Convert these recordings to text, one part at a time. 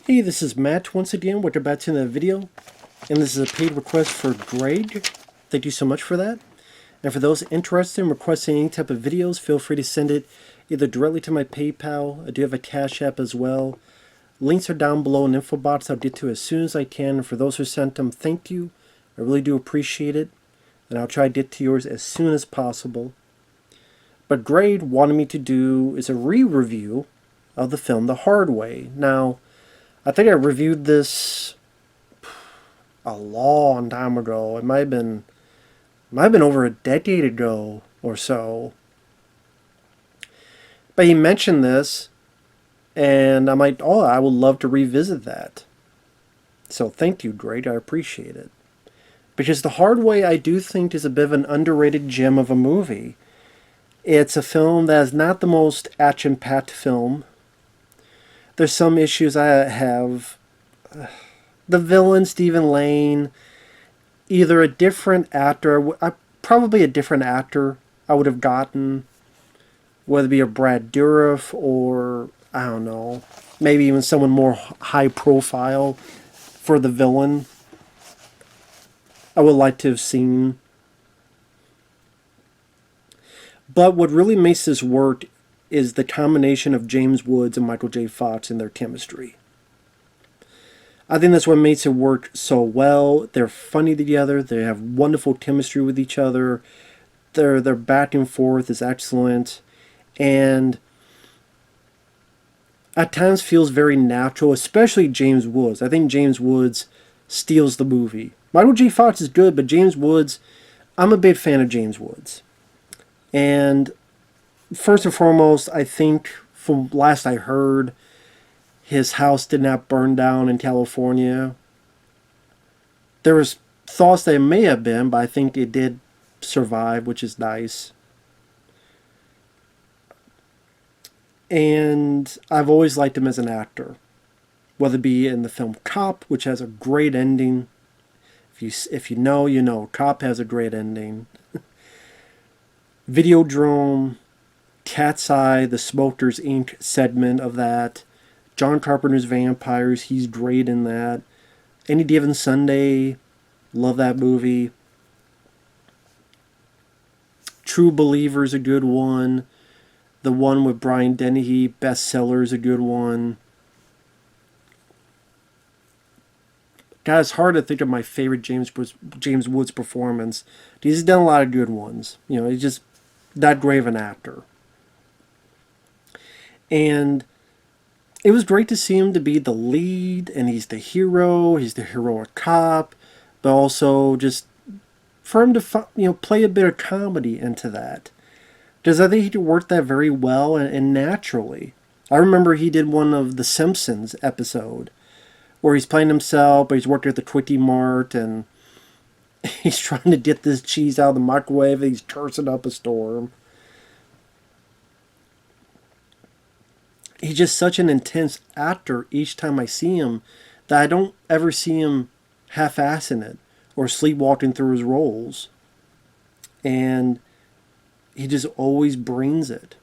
Hey, this is Matt once again. Welcome back to the video. And this is a paid request for Greg. Thank you so much for that. And for those interested in requesting any type of videos, feel free to send it either directly to my PayPal. I do have a Cash App as well. Links are down below in the info box. I'll get to as soon as I can. And for those who sent them, thank you. I really do appreciate it. And I'll try to get to yours as soon as possible. But Greg wanted me to do is a re-review of the film The Hard Way. Now, I think I reviewed this a long time ago. It might have been over a decade ago or so. But he mentioned this, and I'm like, oh, I would love to revisit that. So thank you, Greg. I appreciate it. Because The Hard Way, I do think, is a bit of an underrated gem of a movie. It's a film that is not the most action-packed film. There's some issues I have. The villain, Stephen Lane, either a different actor, probably a different actor I would have gotten, whether it be a Brad Dourif or, I don't know, maybe even someone more high profile for the villain. I would like to have seen. But what really makes this work is the combination of James Woods and Michael J. Fox and their chemistry. I think that's what makes it work so well. They're funny together. They have wonderful chemistry with each other. Their back and forth is excellent. And at times feels very natural, especially James Woods. I think James Woods steals the movie. Michael J. Fox is good, but James Woods, I'm a big fan of James Woods. And first and foremost, I think from last I heard, his house did not burn down in California. There was thoughts that it may have been, but I think it did survive, which is nice. And I've always liked him as an actor, whether it be in the film Cop, which has a great ending. If you know, you know. Cop has a great ending. Videodrome, Cat's Eye, the Smokers Inc. segment of that. John Carpenter's Vampires, he's great in that. Any Given Sunday, love that movie. True Believer is a good one. The one with Brian Dennehy, Bestseller, is a good one. God, it's hard to think of my favorite James Woods performance. He's done a lot of good ones. You know, he's just that great of an actor. And it was great to see him to be the lead, and he's the heroic cop, but also just for him to play a bit of comedy into that. Because I think he worked that very well and naturally. I remember he did one of the Simpsons episode where he's playing himself, but he's working at the Quickie Mart, and he's trying to get this cheese out of the microwave, and he's cursing up a storm. He's just such an intense actor each time I see him that I don't ever see him half-assing it or sleepwalking through his roles. And he just always brings it.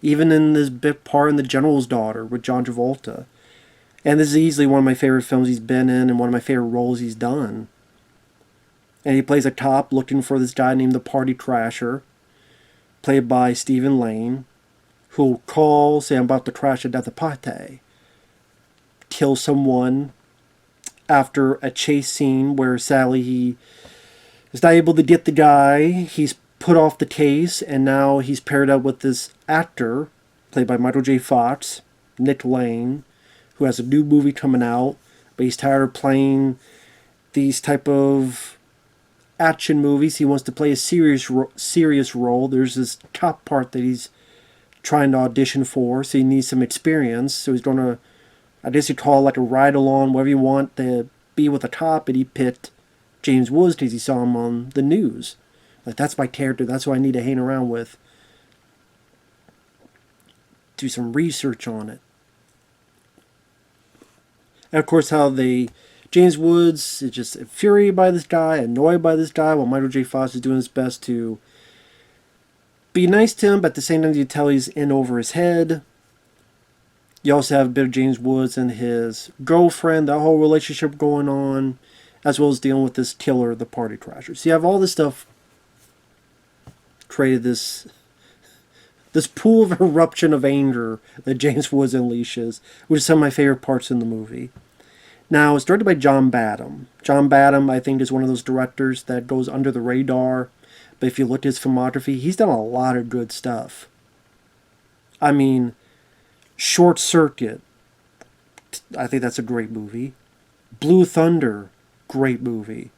Even in this big part in The General's Daughter with John Travolta. And this is easily one of my favorite films he's been in and one of my favorite roles he's done. And he plays a cop looking for this guy named the Party Crasher, played by Stephen Lane, who'll call, say, I'm about to crash at the party, kill someone after a chase scene where sadly he is not able to get the guy. He's put off the case, and now he's paired up with this actor, played by Michael J. Fox, Nick Lane, who has a new movie coming out, but he's tired of playing these type of action movies. He wants to play a serious role. There's this top part that he's trying to audition for, so he needs some experience. So he's going to, I guess you call it like a ride-along, whatever you want to be with a cop, and he picked James Woods because he saw him on the news. Like, that's my character, that's who I need to hang around with. Do some research on it. And of course how James Woods is just infuriated by this guy, annoyed by this guy, while Michael J. Fox is doing his best to be nice to him, but at the same time you tell he's in over his head. You also have a bit of James Woods and his girlfriend, that whole relationship going on, as well as dealing with this killer, the party crasher. So you have all this stuff created this pool of eruption of anger that James Woods unleashes, which is some of my favorite parts in the movie. Now, it's directed by John Badham. John Badham, I think, is one of those directors that goes under the radar. But if you look at his filmography, he's done a lot of good stuff. I mean, Short Circuit, I think that's a great movie. Blue Thunder, great movie.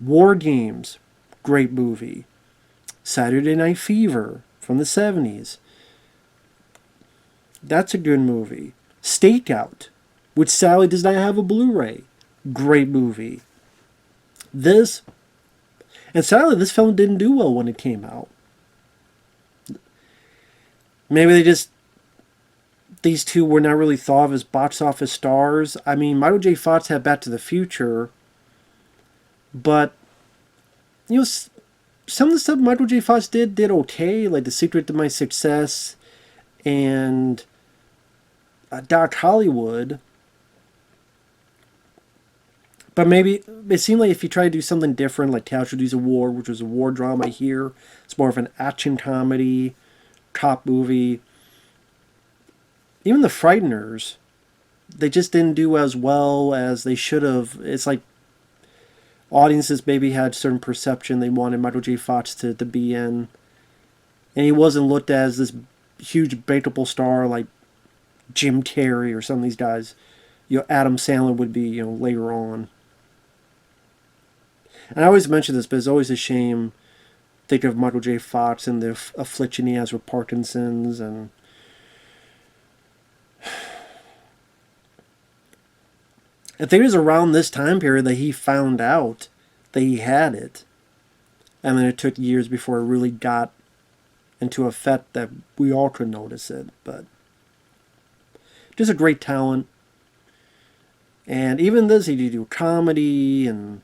War Games, great movie. Saturday Night Fever from the 70s. That's a good movie. Stakeout, which sadly does not have a Blu-ray. Great movie. This, and sadly this film didn't do well when it came out. Maybe these two were not really thought of as box office stars. I mean, Michael J. Fox had Back to the Future, but, some of the stuff Michael J. Fox did okay, like The Secret to My Success and Doc Hollywood. But maybe it seemed like if you try to do something different, like Casualties of War, which was a war drama here, it's more of an action comedy, cop movie. Even The Frighteners, they just didn't do as well as they should have. It's like audiences maybe had certain perception they wanted Michael J. Fox to be in. And he wasn't looked at as this huge bankable star like Jim Carrey or some of these guys. Adam Sandler would be, later on. And I always mention this, but it's always a shame thinking of Michael J. Fox and the affliction he has with Parkinson's. And I think it was around this time period that he found out that he had it. And then it took years before it really got into effect that we all could notice it. But just a great talent. And even this, he did do comedy and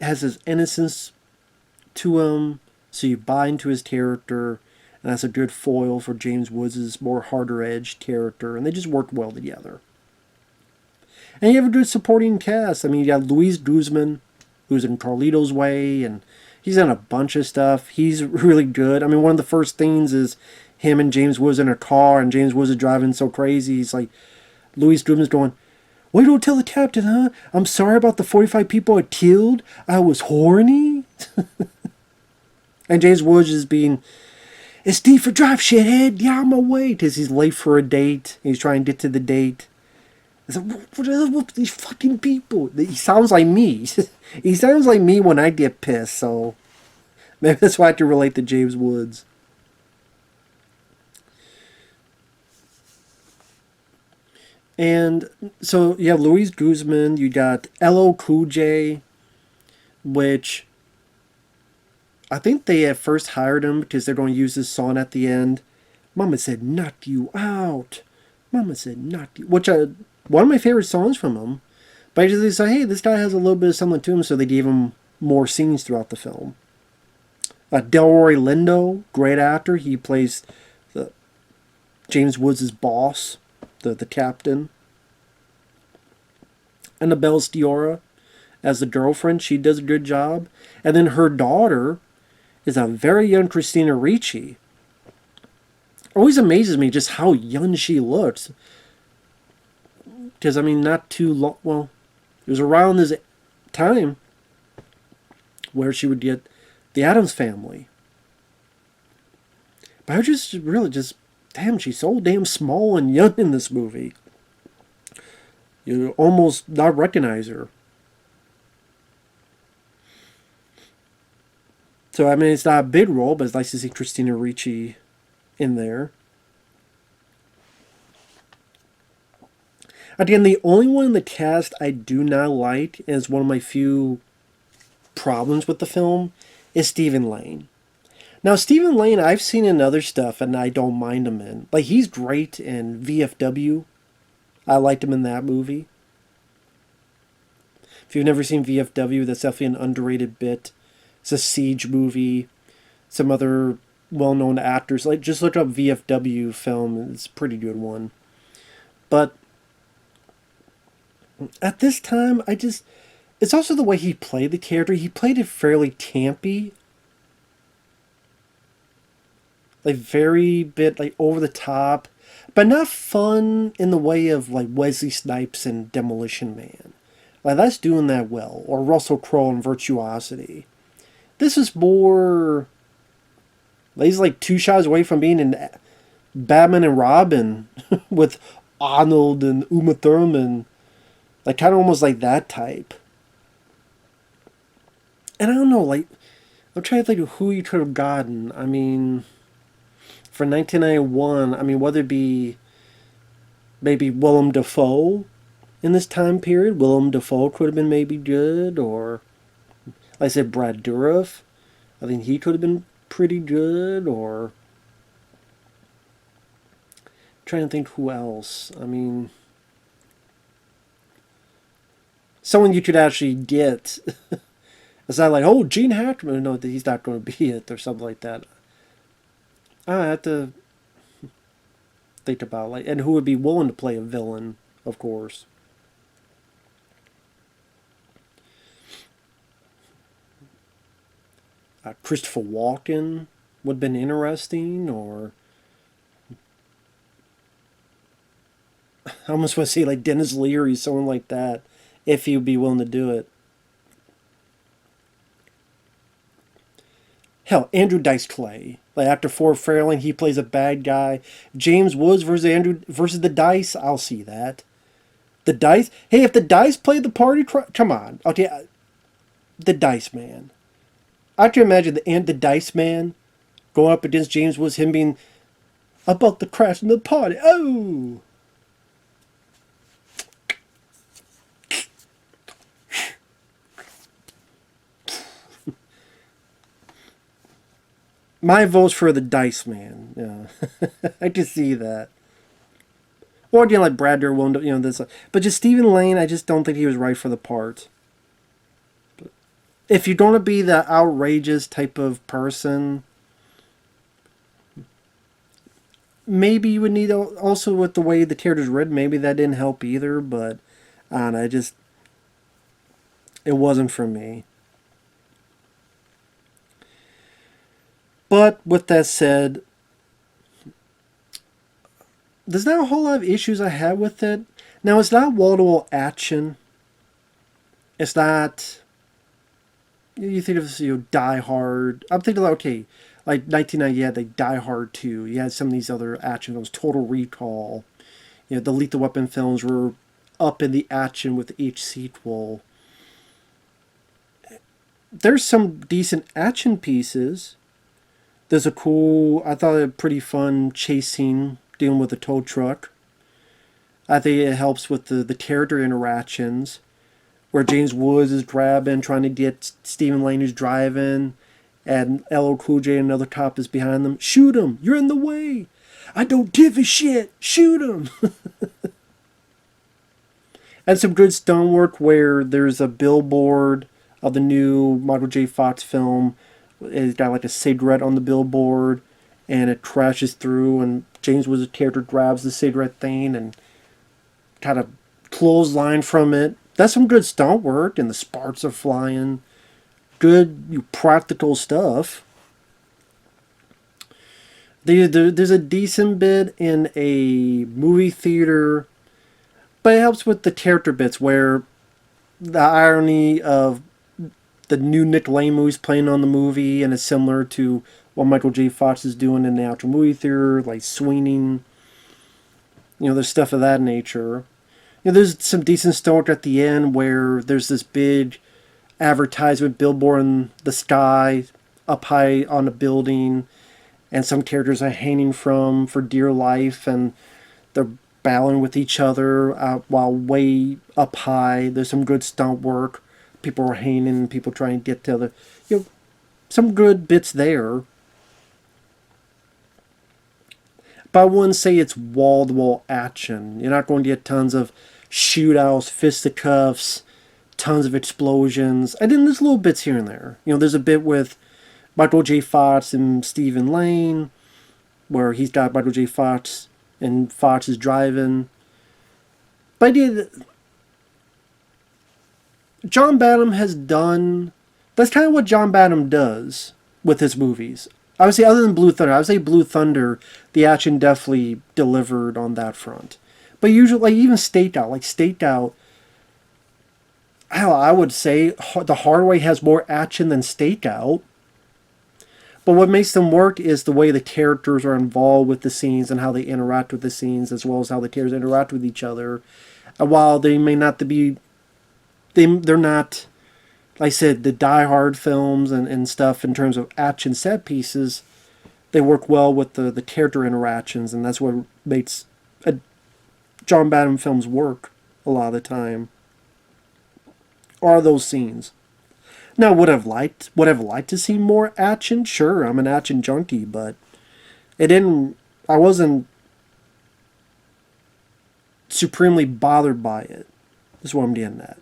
has his innocence to him. So you buy into his character. And that's a good foil for James Woods' more harder edged character. And they just work well together. And you have a good supporting cast. I mean, you got Luis Guzman, who's in Carlito's Way, and he's done a bunch of stuff. He's really good. I mean, one of the first things is him and James Woods in a car, and James Woods is driving so crazy. He's like, Luis Guzman's going, "Why don't tell the captain, huh? I'm sorry about the 45 people I killed. I was horny." And James Woods is being, "It's D for drive, shithead. Get out of my way." Because he's late for a date. He's trying to get to the date. It's like, what these fucking people? He sounds like me. He sounds like me when I get pissed, so maybe that's why I can relate to James Woods. And so you have Luis Guzman, you got LL Cool J, which I think they at first hired him because they're going to use this song at the end. Mama said, "Knock you out." Mama said, "Knock you," which one of my favorite songs from him. But I just say, hey, this guy has a little bit of something to him, so they gave him more scenes throughout the film. Delroy Lindo, great actor. He plays James Woods' boss, the captain. Annabella Sciorra as the girlfriend. She does a good job. And then her daughter is a very young Christina Ricci. Always amazes me just how young she looks. Because, I mean, not too long. Well, it was around this time where she would get the Addams Family. But I just really damn, she's so damn small and young in this movie. You almost not recognize her. So, I mean, it's not a big role, but it's nice to see Christina Ricci in there. Again, the only one in the cast I do not like, and is one of my few problems with the film, is Stephen Lane. Now, Stephen Lane, I've seen in other stuff, and I don't mind him in. Like, he's great in VFW. I liked him in that movie. If you've never seen VFW, that's definitely an underrated bit. It's a siege movie. Some other well-known actors. Like, just look up VFW film; it's a pretty good one. But at this time, it's also the way he played the character. He played it fairly campy, like very bit like over the top, but not fun in the way of like Wesley Snipes and Demolition Man. Like that's doing that well, or Russell Crowe in Virtuosity. This is more. Like, he's like two shots away from being in Batman and Robin with Arnold and Uma Thurman, like kind of almost like that type. And I don't know, like I'm trying to think of who you could have gotten. I mean, for 1991, I mean, whether it be maybe Willem Dafoe in this time period, Willem Dafoe could have been maybe good, or like I said, Brad Dourif. I think he could have been pretty good, or trying to think who else. I mean, someone you could actually get. It's not like, oh, Gene Hackman. No, he's not going to be it, or something like that. I have to think about like, and who would be willing to play a villain, of course. Christopher Walken would have been interesting, or I almost want to say like Dennis Leary, someone like that, if he would be willing to do it. Hell, Andrew Dice Clay. Like after Ford Fairlane, he plays a bad guy. James Woods versus the Dice. I'll see that. The Dice. Hey, if the Dice played the party, come on. Okay, the Dice Man. I can imagine the Dice Man going up against James Woods, him being about to crash in the party. Oh. My vote's for the Dice Man. Yeah. I can see that. Or again, like Brad Dourif, this. But just Stephen Lane, I just don't think he was right for the part. But if you're going to be the outrageous type of person, maybe you would need also with the way the character's written. Maybe that didn't help either. But I don't know. It wasn't for me. But with that said, there's not a whole lot of issues I have with it. Now, it's not wall-to-wall action. It's not. You think of Die Hard. I'm thinking like, okay, like 1990, you had like Die Hard 2. You had some of these other action films, Total Recall. The Lethal Weapon films were up in the action with each sequel. There's some decent action pieces. There's I thought a pretty fun chase scene dealing with a tow truck. I think it helps with the character interactions, where James Woods is grabbing, trying to get Stephen Lane who's driving, and LL Cool J and another cop is behind them. Shoot him! You're in the way! I don't give a shit! Shoot him! And some good stunt work where there's a billboard of the new Michael J. Fox film. It's got like a cigarette on the billboard, and it crashes through, and James Woods' character grabs the cigarette thing and kind of clothesline from it. That's some good stunt work, and the sparks are flying. Good practical stuff. There's a decent bit in a movie theater, but it helps with the character bits where the irony of the new Nick Lane movies playing on the movie, and it's similar to what Michael J. Fox is doing in the actual movie theater, like swinging. There's stuff of that nature. There's some decent stuff at the end where there's this big advertisement billboard in the sky, up high on a building, and some characters are hanging from for dear life, and they're battling with each other while way up high. There's some good stunt work. People are hanging, people trying to get to the, some good bits there. But I wouldn't say it's wall-to-wall action. You're not going to get tons of shootouts, fisticuffs, tons of explosions. I did there's little bits here and there. There's a bit with Michael J. Fox and Stephen Lane, where he's got Michael J. Fox and Fox is driving. But John Badham has done... That's kind of what John Badham does with his movies. I would say, other than Blue Thunder, I would say Blue Thunder, the action definitely delivered on that front. But usually, like even Staked Out, hell, I would say The Hard Way has more action than Staked Out. But what makes them work is the way the characters are involved with the scenes and how they interact with the scenes, as well as how the characters interact with each other. And while they may not be... They're not, like I said, the die-hard films and stuff in terms of action set pieces. They work well with the character interactions, and that's what makes John Badham films work a lot of the time. Are those scenes. Now, would I've liked to see more action? Sure, I'm an action junkie, but I wasn't supremely bothered by it. Is what I'm getting at.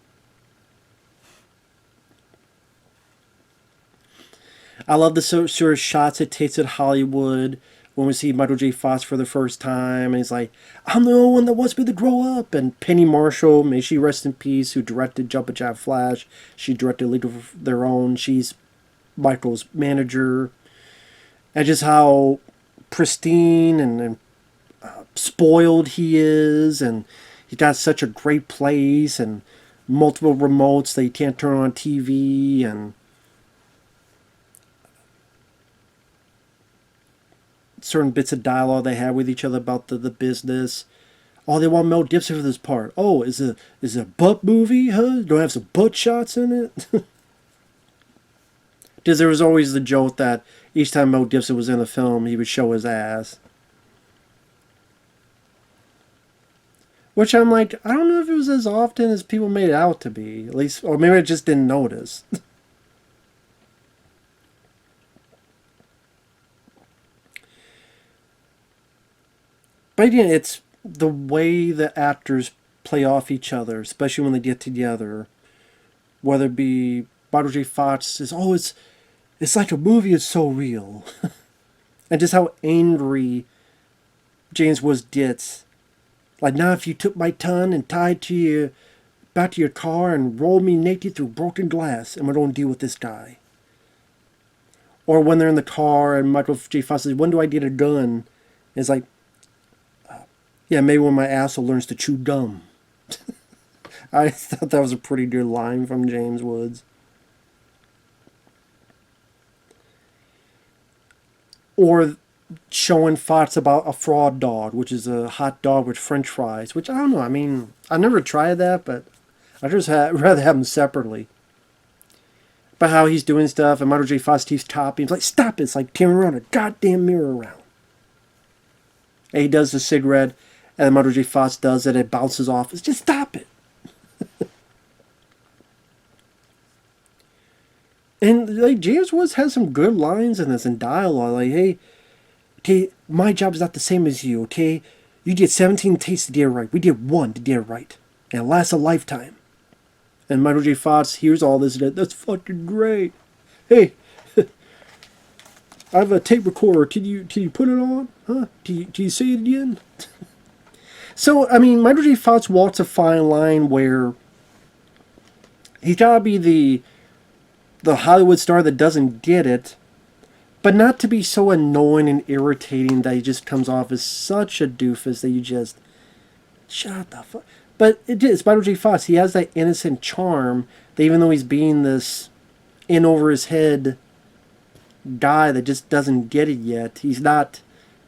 I love the sort of shots it takes at Hollywood when we see Michael J. Fox for the first time, and he's like, "I'm the only one that wants me to grow up." And Penny Marshall, may she rest in peace, who directed Jumpin' Jack Flash. She directed League of Their Own. She's Michael's manager. And just how pristine and spoiled he is, and he's got such a great place, and multiple remotes that you can't turn on TV, and certain bits of dialogue they have with each other about the business. Oh, they want Mel Gibson for this part. Oh, is it a butt movie, huh? Do I have some butt shots in it? Because there was always the joke that each time Mel Gibson was in a film, he would show his ass. Which I'm like, I don't know if it was as often as people made it out to be. At least, or maybe I just didn't notice. But again, it's the way the actors play off each other, especially when they get together. Whether it be Michael J. Fox says, "Oh, it's like a movie, it's so real." And just how angry James Woods gets. Like, "Now if you took my tongue and tied to you back to your car and rolled me naked through broken glass, and we don't deal with this guy." Or when they're in the car and Michael J. Fox says, "When do I get a gun?" And it's like, "Yeah, maybe when my asshole learns to chew gum." I thought that was a pretty good line from James Woods. Or showing Fox about a fraud dog, which is a hot dog with French fries, which I don't know. I mean, I've never tried that, but I just rather have them separately. But how he's doing stuff, and Michael J. Fox keeps copying. It's like, "Stop it!" It's like tearing around a goddamn mirror around. And he does the cigarette, and then Michael J. Fox does it, it bounces off. It's just, "Stop it!" And like James Woods has some good lines in this and dialogue. Like, "Hey, okay, my job is not the same as you, okay? You did 17 takes to get it right. We did one to get it right. And it lasts a lifetime." And Michael J. Fox hears all this and "That's fucking great. Hey, I have a tape recorder. Can you put it on? Huh? Can you say it again?" So, I mean, Michael J. Fox walks a fine line where he's got to be the Hollywood star that doesn't get it, but not to be so annoying and irritating that he just comes off as such a doofus that you just, shut the fuck. But it's Michael J. Fox. He has that innocent charm that even though he's being this in over his head guy that just doesn't get it yet, he's not,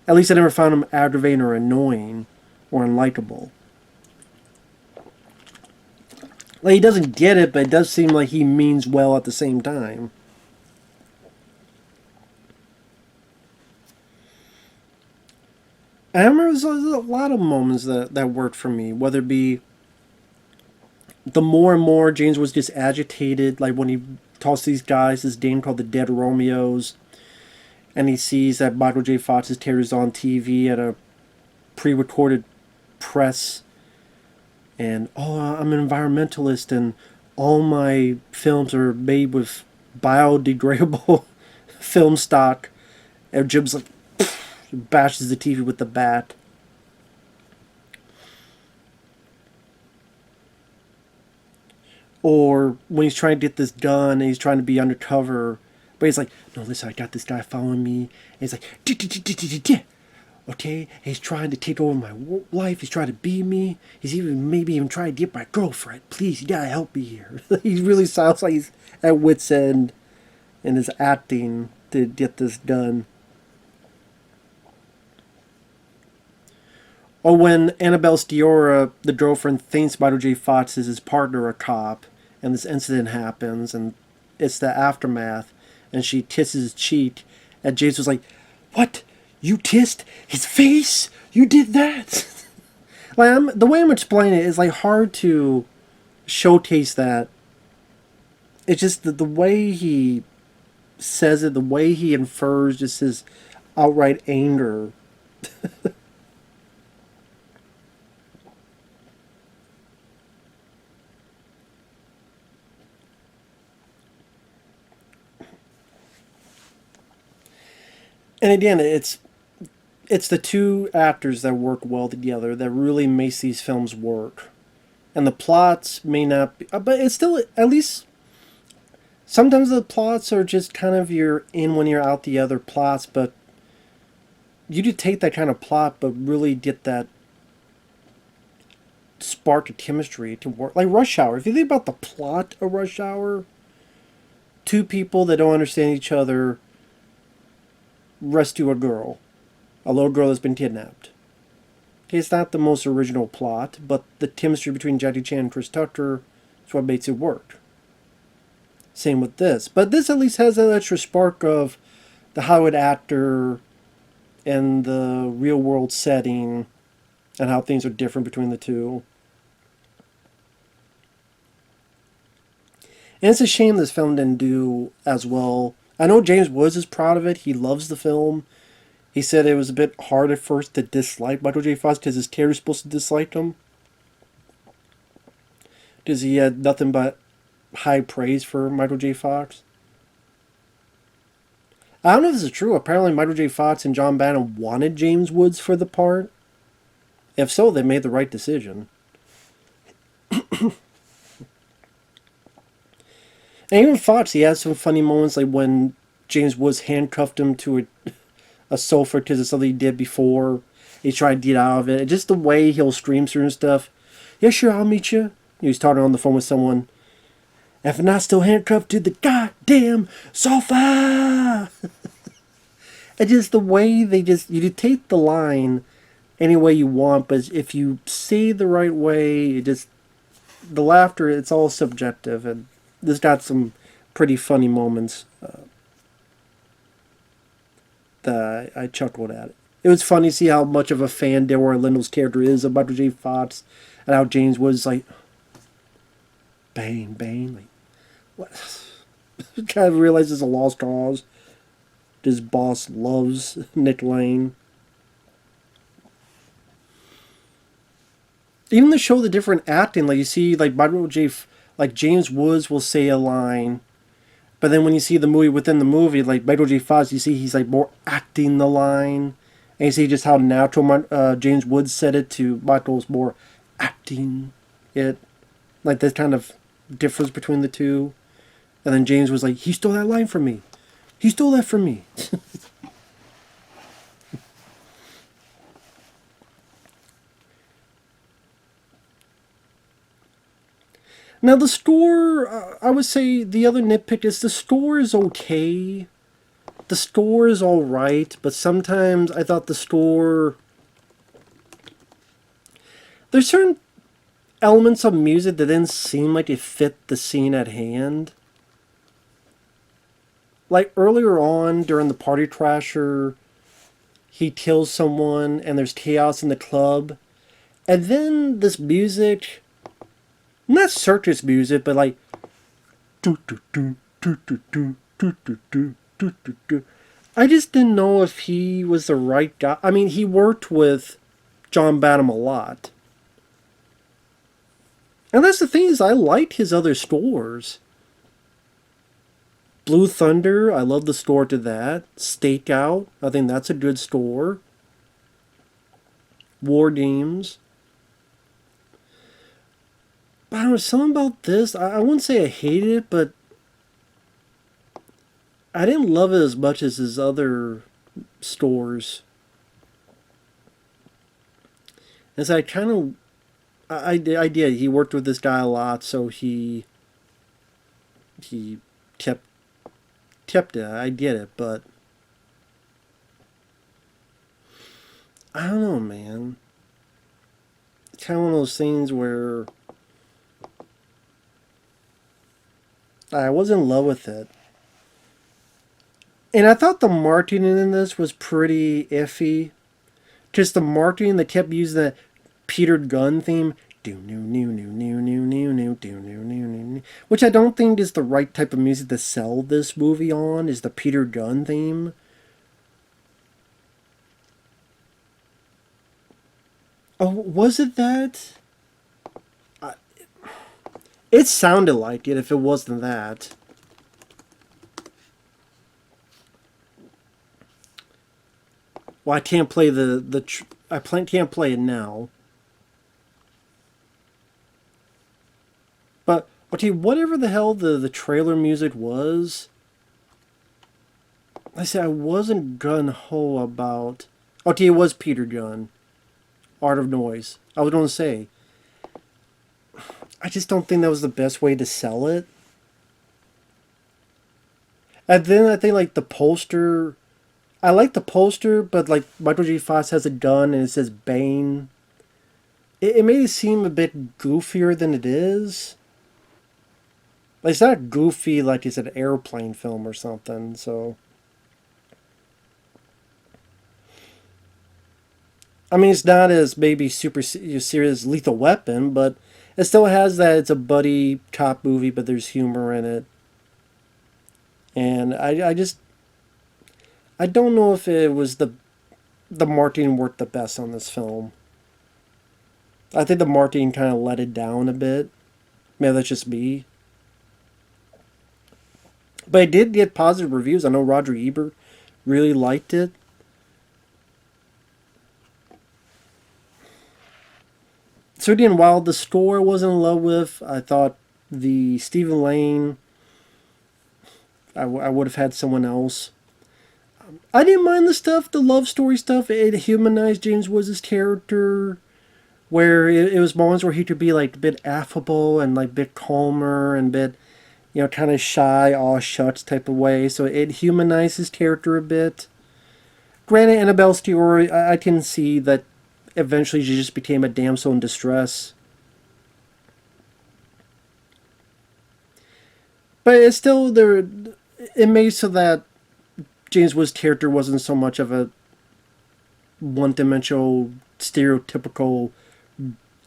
at least I never found him aggravating or annoying or unlikable. Like, he doesn't get it, but it does seem like he means well at the same time. And I remember there's a lot of moments that worked for me, whether it be the more and more James was just agitated, like when he talks to these guys, this game called the Dead Romeos, and he sees that Michael J. Fox's character's on TV at a pre-recorded press, and, "Oh, I'm an environmentalist, and all my films are made with biodegradable film stock, and Jim's like bashes the TV with the bat. Or when he's trying to get this done and he's trying to be undercover, but he's like, no, listen, I got this guy following me. And he's like, okay, he's trying to take over my life. He's trying to be me. He's maybe even trying to get my girlfriend. Please, you gotta help me here. He really sounds like he's at wit's end in his acting to get this done. Or when Annabella Sciorra, the girlfriend, thinks Michael J. Fox is his partner, a cop, and this incident happens, and it's the aftermath, and she kisses his cheek, and James was like, "What? You kissed his face? You did that?" The way I'm explaining it is like hard to showcase that. It's just the way he says it, the way he infers just his outright anger. And again, it's the two actors that work well together that really makes these films work. And the plots may not be, but it's still at least sometimes the plots are just kind of you're in one you're out the other plots, but you do take that kind of plot, but really get that spark of chemistry to work. Like Rush Hour. If you think about the plot of Rush Hour, two people that don't understand each other rescue a little girl that's been kidnapped. Okay, it's not the most original plot, but the chemistry between Jackie Chan and Chris Tucker is what makes it work. Same with this. But this at least has that extra spark of the Hollywood actor and the real world setting and how things are different between the two. And it's a shame this film didn't do as well. I know James Woods is proud of it. He loves the film. He said it was a bit hard at first to dislike Michael J. Fox because his character's supposed to dislike him. Because he had nothing but high praise for Michael J. Fox. I don't know if this is true. Apparently Michael J. Fox and John Badham wanted James Woods for the part. If so, they made the right decision. And even Fox, he has some funny moments, like when James Woods handcuffed him to a sofa because of something he did before. He's trying to get out of it. And just the way he'll scream through and stuff. Yeah, sure, I'll meet you. He was talking on the phone with someone. If I'm not still handcuffed to the goddamn sofa. And just the way you take the line any way you want, but if you say the right way, the laughter, it's all subjective, and this got some pretty funny moments that I chuckled at it. It was funny to see how much of a fan Delroy Lindo's character is of Michael J. Fox, and how James was like, bang, bang, like, what? Kind of realized it's a lost cause. His boss loves Nick Lane. Even to show the different acting, like you see, like like James Woods will say a line, but then when you see the movie within the movie, like Michael J. Fox, you see he's like more acting the line, and you see just how natural James Woods said it to Michael's more acting it, like this kind of difference between the two. And then James was like, he stole that line from me. He stole that from me. Now the score, I would say the other nitpick is the score is okay. The score is alright, but sometimes I thought the score... There's certain elements of music that didn't seem like it fit the scene at hand. Like earlier on, during the party crasher, he kills someone and there's chaos in the club. And then this music... Not circus music, but like... I just didn't know if he was the right guy. I mean, he worked with John Badham a lot. And that's the thing is, I liked his other scores. Blue Thunder, I love the score to that. Stakeout, I think that's a good score. War Games. But I don't know, something about this, I wouldn't say I hated it, but I didn't love it as much as his other scores. And so I kind of, I did. He worked with this guy a lot, so he kept it. I get it, but I don't know, man. It's kind of one of those things where I was in love with it. And I thought the marketing in this was pretty iffy. Just the marketing, they kept using the Peter Gunn theme. Which I don't think is the right type of music to sell this movie on, is the Peter Gunn theme. Oh, was it that? It sounded like it if it wasn't that. Well, I can't play can't play it now. But okay, whatever the hell the trailer music was, I said I wasn't gun ho about. Okay, it was Peter Gunn, Art of Noise. I was going to say, I just don't think that was the best way to sell it. And then I think like the poster, I like the poster, but like Michael J. Fox has a gun and it says Bane. It made it seem a bit goofier than it is. Like, it's not goofy like it's an airplane film or something, so. I mean, it's not as maybe super serious as Lethal Weapon, but it still has that it's a buddy cop movie, but there's humor in it. And I don't know if it was the marketing worked the best on this film. I think the marketing kind of let it down a bit. Maybe that's just me. But it did get positive reviews. I know Roger Ebert really liked it. So again, while the score I wasn't in love with, I thought the Stephen Lane, I would have had someone else. I didn't mind the stuff, the love story stuff. It humanized James Woods' character, where it was moments where he could be like a bit affable and like a bit calmer and a bit, kind of shy, aw shucks type of way. So it humanized his character a bit. Granted, Annabella Sciorra, I can see that eventually she just became a damsel in distress. But it's still there. It made so that James Woods' character wasn't so much of a one-dimensional, stereotypical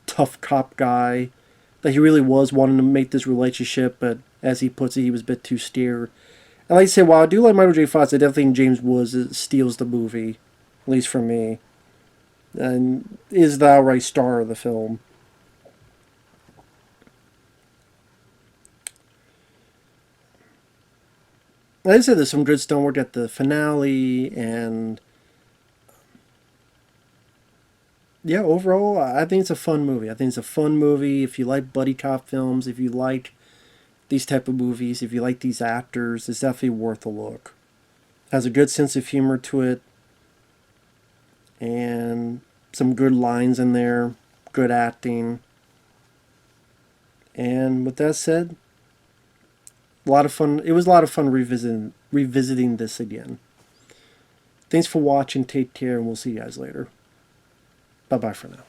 tough cop guy. That he really was wanting to make this relationship, but as he puts it, he was a bit too scared. And like I said, while I do like Michael J. Fox, I definitely think James Woods steals the movie, at least for me, and is the outright star of the film. Like I said, there's some good stonework at the finale, and yeah, overall, I think it's a fun movie. I think it's a fun movie. If you like buddy cop films, if you like these type of movies, if you like these actors, it's definitely worth a look. It has a good sense of humor to it, and some good lines in there, good acting. And with that said, a lot of fun. It was a lot of fun revisiting this again. Thanks for watching. Take care, and we'll see you guys later. Bye-bye for now.